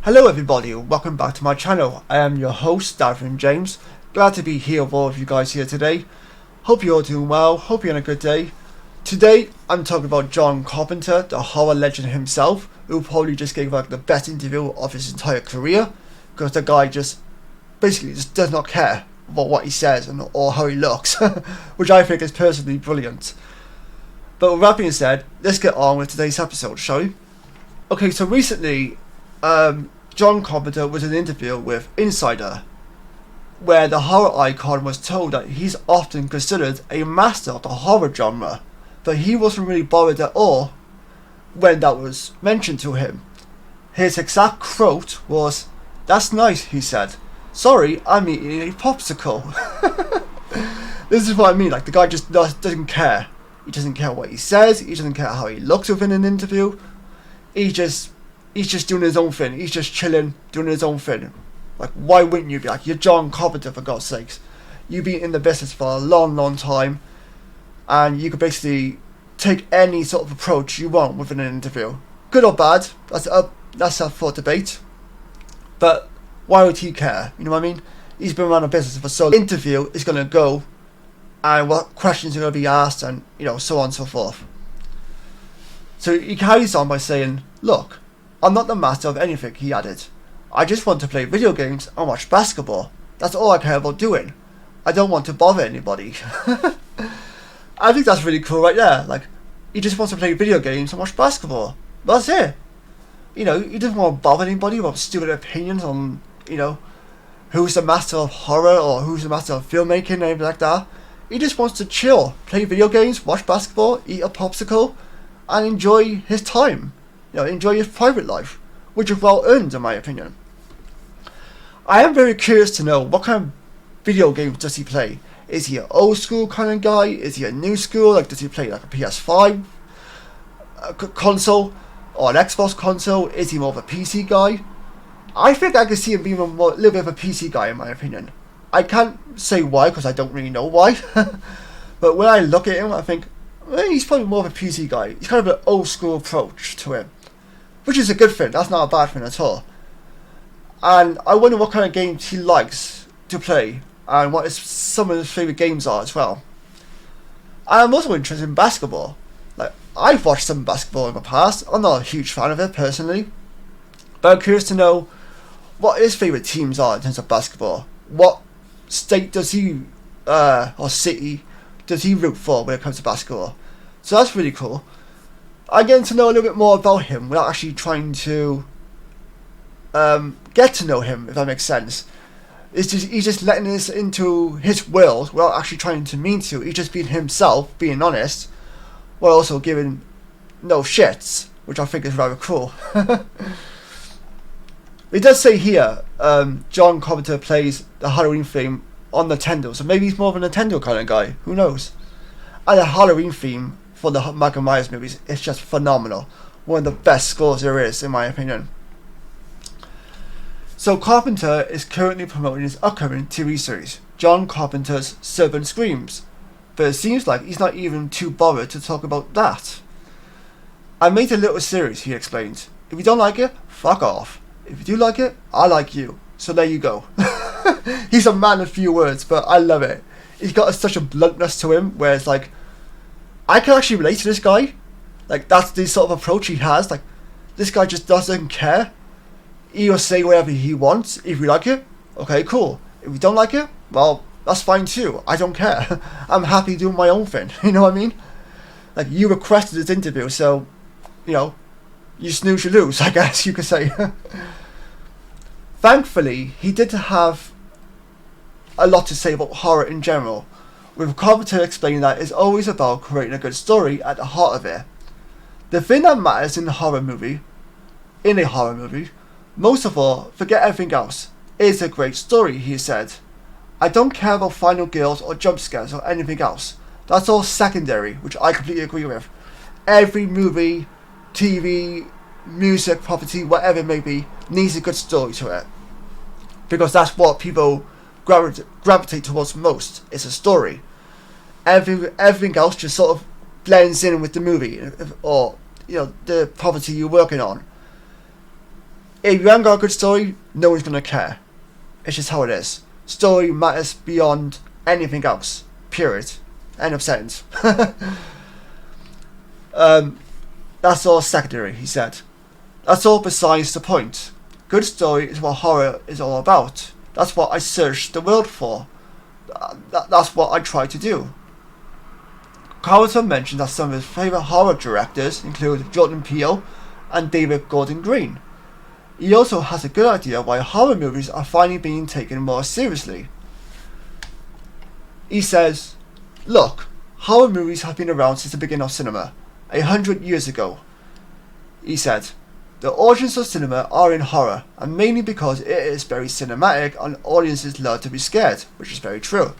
Hello everybody, welcome back to my channel. I am your host, Darren James. Glad to be here with all of you guys here today. Hope you're all doing well, hope you're having a good day. Today, I'm talking about John Carpenter, the horror legend himself, who probably just gave like the best interview of his entire career, because the guy just basically just does not care about what he says or how he looks, which I think is personally brilliant. But with that being said, let's get on with today's episode, shall we? Okay, so recently, John Carpenter was in an interview with Insider, where the horror icon was told that he's often considered a master of the horror genre, but he wasn't really bothered at all when that was mentioned to him. His exact quote was, "That's nice," he said. "Sorry, I'm eating a popsicle." This is what I mean, like the guy just doesn't care. He doesn't care what he says, he doesn't care how he looks within an interview. He's just doing his own thing. He's just chilling, doing his own thing. Like, why wouldn't you be? Like, you're John Carpenter, for God's sakes. You've been in the business for a long, long time, and you could basically take any sort of approach you want within an interview. Good or bad, that's up for debate. But why would he care? You know what I mean? He's been around the business for so long. The interview is going to go, and what questions are going to be asked, and, you know, so on and so forth. So he carries on by saying, "Look, I'm not the master of anything," he added. "I just want to play video games and watch basketball. That's all I care about doing. I don't want to bother anybody." I think that's really cool right there. Like, he just wants to play video games and watch basketball. That's it. You know, he doesn't want to bother anybody about stupid opinions on, you know, who's the master of horror or who's the master of filmmaking and anything like that. He just wants to chill, play video games, watch basketball, eat a popsicle, and enjoy his time. You know, enjoy his private life, which is well earned in my opinion. I am very curious to know what kind of video games does he play. Is he an old school kind of guy? Is he a new school? Like, does he play like a PS5 console or an Xbox console? Is he more of a PC guy? I think I could see him being a little bit of a PC guy in my opinion. I can't say why because I don't really know why. But when I look at him, I think, well, he's probably more of a PC guy. He's kind of an old school approach to him, which is a good thing. That's not a bad thing at all. And I wonder what kind of games he likes to play and what some of his favourite games are as well. And I'm also interested in basketball. Like, I've watched some basketball in the past. I'm not a huge fan of it personally, but I'm curious to know what his favourite teams are in terms of basketball. What state does he or city does he root for when it comes to basketball? So that's really cool. I'm getting to know a little bit more about him without actually trying to get to know him, if that makes sense. He's just letting us into his world without actually trying to mean to. He's just being himself, being honest, while also giving no shits, which I think is rather cool. It does say here, John Carpenter plays the Halloween theme on Nintendo, so maybe he's more of a Nintendo kind of guy, who knows. And the Halloween theme for the Michael Myers movies is just phenomenal. One of the best scores there is, in my opinion. So Carpenter is currently promoting his upcoming TV series, John Carpenter's Serpent Screams, but it seems like he's not even too bothered to talk about that. "I made a little series," he explained. "If you don't like it, fuck off. If you do like it, I like you. So there you go." He's a man of few words, but I love it. He's got such a bluntness to him, where it's like, I can actually relate to this guy. Like, that's the sort of approach he has. Like, this guy just doesn't care. He'll say whatever he wants. If you like it, okay, cool. If you don't like it, well, that's fine too. I don't care. I'm happy doing my own thing. You know what I mean? Like, you requested this interview, so, you know, you snooze, you lose, I guess you could say. Thankfully, he did have a lot to say about horror in general, with Carpenter explaining that it's always about creating a good story at the heart of it. The thing that matters in a horror movie, most of all, forget everything else. It's a great story, he said. "I don't care about final kills or jump scares or anything else. That's all secondary," which I completely agree with. Every movie, TV, music, property, whatever it may be, needs a good story to it. Because that's what people gravitate towards most. It's a story. Everything else just sort of blends in with the movie or, you know, the property you're working on. If you haven't got a good story, no one's going to care. It's just how it is. Story matters beyond anything else. Period. End of sentence. That's all secondary, he said. That's all besides the point. Good story is what horror is all about. That's what I searched the world for. That's what I try to do. Carpenter mentioned that some of his favourite horror directors include Jordan Peele and David Gordon Green. He also has a good idea why horror movies are finally being taken more seriously. He says, "Look, horror movies have been around since the beginning of cinema, 100 years ago." He said, "The origins of cinema are in horror, and mainly because it is very cinematic and audiences love to be scared," which is very true.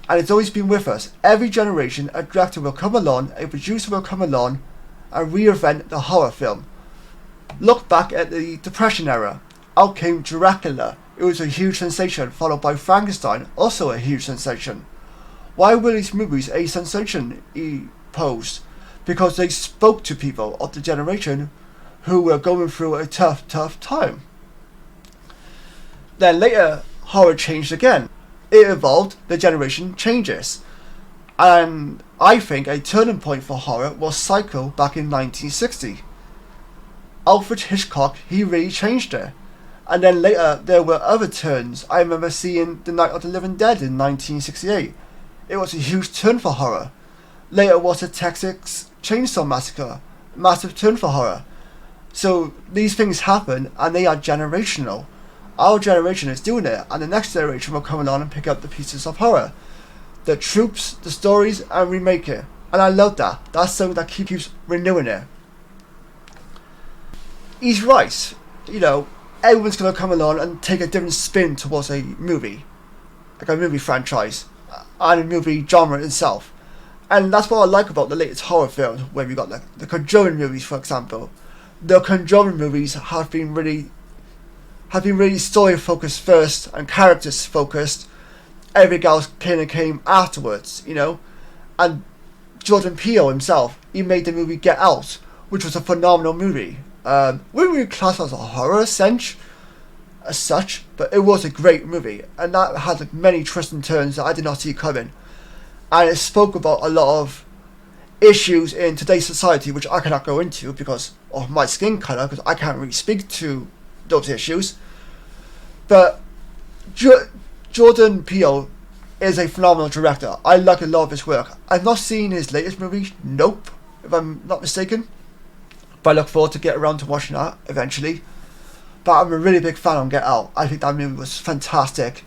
"And it's always been with us. Every generation, a director will come along, a producer will come along, and reinvent the horror film. Look back at the Depression era. Out came Dracula. It was a huge sensation, followed by Frankenstein, also a huge sensation. Why were these movies a sensation?" he posed. "Because they spoke to people of the generation who were going through a tough time." Then later, horror changed again. It evolved, the generation changes. And I think a turning point for horror was Psycho back in 1960. Alfred Hitchcock, he really changed it. And then later there were other turns. I remember seeing The Night of the Living Dead in 1968. It was a huge turn for horror. Later was the Texas Chainsaw Massacre, massive turn for horror. So these things happen and they are generational. Our generation is doing it, and the next generation will come along and pick up the pieces of horror, the tropes, the stories, and remake it. And I love that. That's something that keeps renewing it. He's right. You know, everyone's going to come along and take a different spin towards a movie, like a movie franchise, and a movie genre itself. And that's what I like about the latest horror films, where we got the Conjuring movies, for example. The Conjuring movies have been really story focused first and characters focused. Everything else kind of came afterwards, you know. And Jordan Peele himself, he made the movie Get Out, which was a phenomenal movie. Wouldn't really class as a horror as such, but it was a great movie, and that had many twists and turns that I did not see coming. And it spoke about a lot of issues in today's society, which I cannot go into because of my skin colour, because I can't really speak to those issues. But Jordan Peele is a phenomenal director. I like a lot of his work. I've not seen his latest movie, Nope, if I'm not mistaken, but I look forward to get around to watching that eventually. But I'm a really big fan of Get Out. I think that movie was fantastic.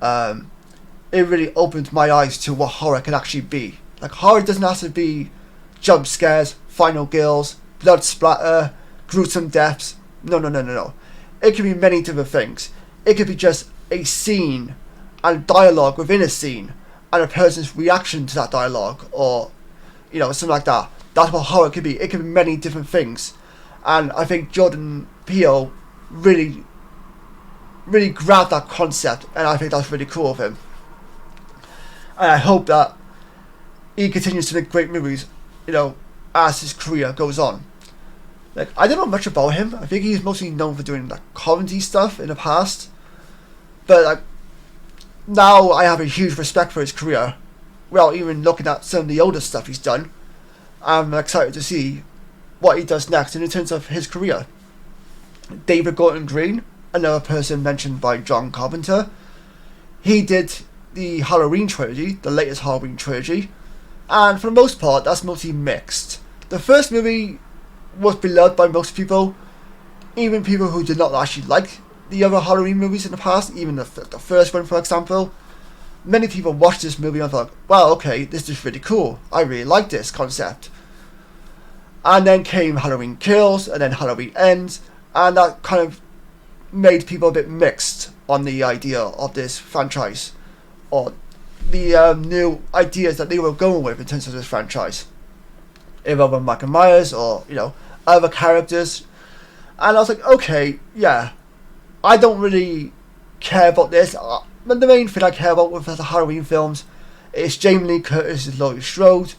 It really opened my eyes to what horror can actually be. Like, horror doesn't have to be jump scares, final kills, blood splatter, gruesome deaths. No. It can be many different things. It could be just a scene and dialogue within a scene and a person's reaction to that dialogue, or, you know, something like that. That's what horror could be. It can be many different things. And I think Jordan Peele really grabbed that concept, and I think that's really cool of him. And I hope that he continues to make great movies, you know, as his career goes on. Like, I don't know much about him. I think he's mostly known for doing like comedy stuff in the past. But like, now I have a huge respect for his career. Well, even looking at some of the older stuff he's done, I'm excited to see what he does next in terms of his career. David Gordon Green, another person mentioned by John Carpenter, he did the Halloween trilogy, the latest Halloween trilogy, and for the most part that's mostly mixed. The first movie was beloved by most people, even people who did not actually like the other Halloween movies in the past, even the first one, for example. Many people watched this movie and thought, wow, okay, this is really cool, I really like this concept. And then came Halloween Kills, and then Halloween Ends, and that kind of made people a bit mixed on the idea of this franchise, or the new ideas that they were going with in terms of this franchise. Either Michael Myers or, you know, other characters. And I was like, okay, yeah, I don't really care about this. But the main thing I care about with the Halloween films is Jamie Lee Curtis' Laurie Strode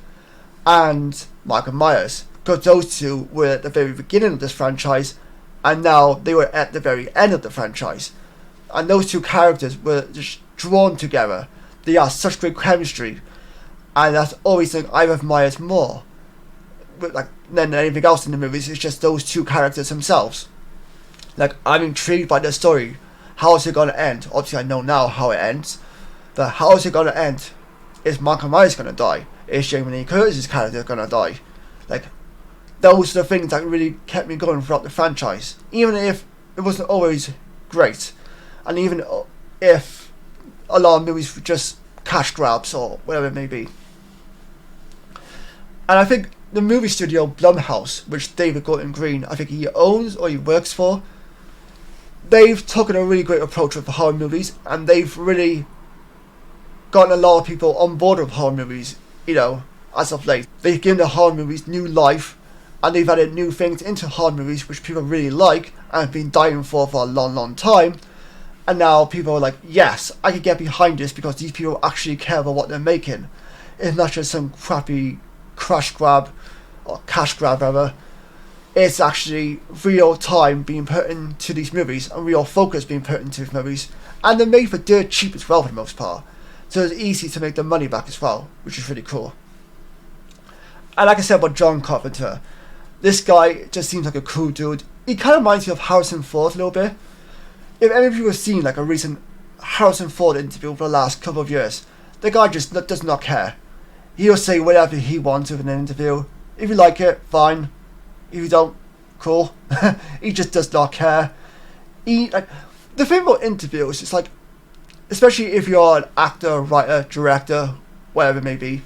and Michael Myers, because those two were at the very beginning of this franchise, and now they were at the very end of the franchise. And those two characters were just drawn together. They have such great chemistry, and that's always something I've admired more. But like than anything else in the movies, it's just those two characters themselves. Like, I'm intrigued by the story. How is it gonna end? Obviously, I know now how it ends, but how is it gonna end? Is Michael Myers gonna die? Is Jamie Lee Curtis's character gonna die? Like, those are the things that really kept me going throughout the franchise, even if it wasn't always great, and even if a lot of movies were just cash grabs or whatever it may be. And I think the movie studio Blumhouse, which David Gordon Green, I think he owns or he works for, they've taken a really great approach with horror movies, and they've really gotten a lot of people on board with horror movies, as of late. They've given the horror movies new life, and they've added new things into horror movies which people really like and have been dying for a long, long time. And now people are like, yes, I can get behind this because these people actually care about what they're making. It's not just some crappy crash grab, or cash grab rather. It's actually real time being put into these movies and real focus being put into these movies. And they're made for dirt cheap as well for the most part. So it's easy to make the money back as well, which is really cool. And like I said about John Carpenter, this guy just seems like a cool dude. He kind of reminds me of Harrison Ford a little bit. If any of you have seen like a recent Harrison Ford interview over the last couple of years, the guy just does not care. He'll say whatever he wants within an interview. If you like it, fine. If you don't, cool. He just does not care. The thing about interviews is like, especially if you're an actor, writer, director, whatever it may be,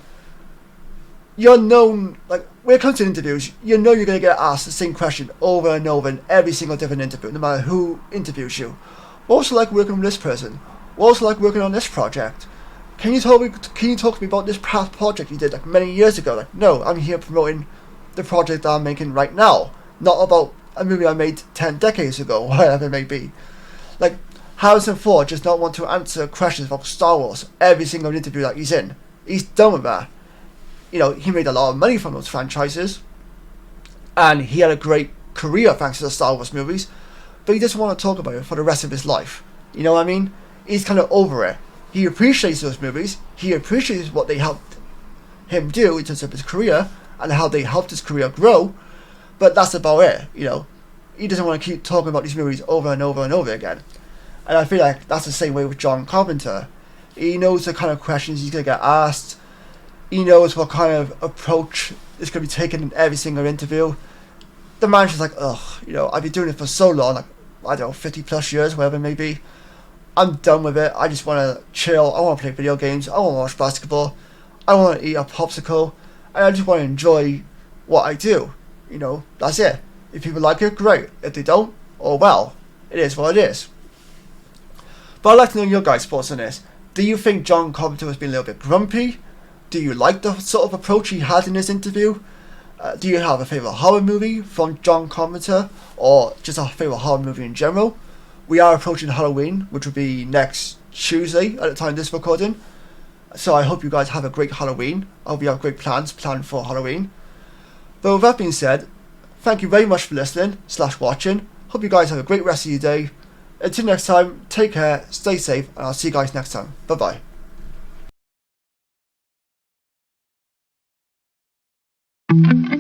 you're known, like, when it comes to interviews, you're going to get asked the same question over and over in every single different interview, no matter who interviews you. What's it like working with this person? What's it like working on this project? Can you talk to me about this past project you did like many years ago? Like, no, I'm here promoting the project that I'm making right now, not about a movie I made 10 decades ago, whatever it may be. Like, Harrison Ford does not want to answer questions about Star Wars every single interview that he's in. He's done with that. He made a lot of money from those franchises, and he had a great career thanks to the Star Wars movies, but he doesn't want to talk about it for the rest of his life. You know what I mean? He's kind of over it. He appreciates those movies, he appreciates what they helped him do in terms of his career, and how they helped his career grow, but that's about it, He doesn't want to keep talking about these movies over and over and over again. And I feel like that's the same way with John Carpenter. He knows the kind of questions he's going to get asked. He knows what kind of approach is going to be taken in every single interview. The man's just like, ugh, I've been doing it for so long, like, I don't know, 50 plus years, whatever it may be. I'm done with it. I just want to chill. I want to play video games. I want to watch basketball. I want to eat a popsicle. And I just want to enjoy what I do. That's it. If people like it, great. If they don't, oh well. It is what it is. But I'd like to know your guys' thoughts on this. Do you think John Carpenter has been a little bit grumpy? Do you like the sort of approach he had in this interview? Do you have a favourite horror movie from John Carpenter? Or just a favourite horror movie in general? We are approaching Halloween, which will be next Tuesday at the time of this recording. So I hope you guys have a great Halloween. I hope you have great plans planned for Halloween. But with that being said, thank you very much for listening / watching. Hope you guys have a great rest of your day. Until next time, take care, stay safe, and I'll see you guys next time. Bye bye.